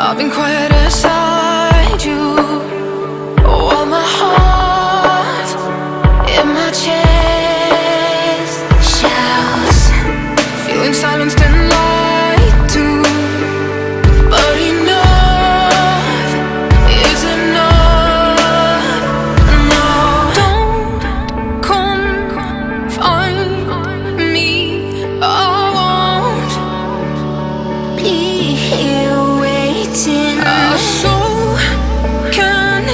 I've been quiet inside you, while my heart in my chest shouts, feeling silenced and lied to. But enough is enough. No, don't confine me. I won't be here waiting. Our soul can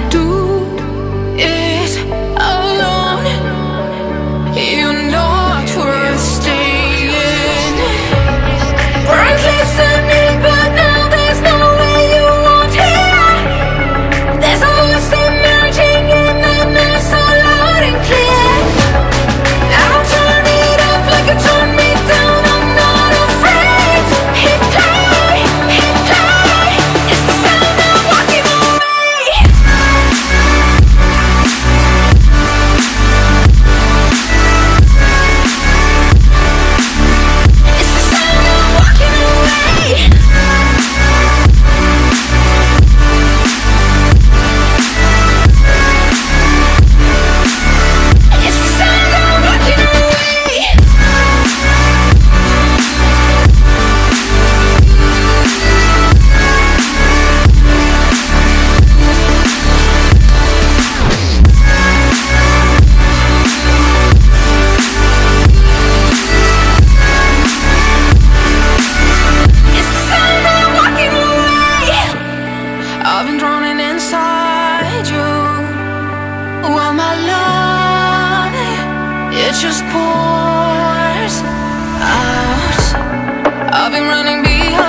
do it alone. You're not worth staying. Bright listening, but now there's no way you won't hear. There's a voice emerging in the night, so loud and clear. I'll turn it up like it turned me down. I'm not afraid. Hit play, hit play. It's the sound of walking away. It's the sound of walking away. It's the sound of walking away. It's the sound of walking away. I've been drowning inside you, while my love, it just pours out. I've been running behind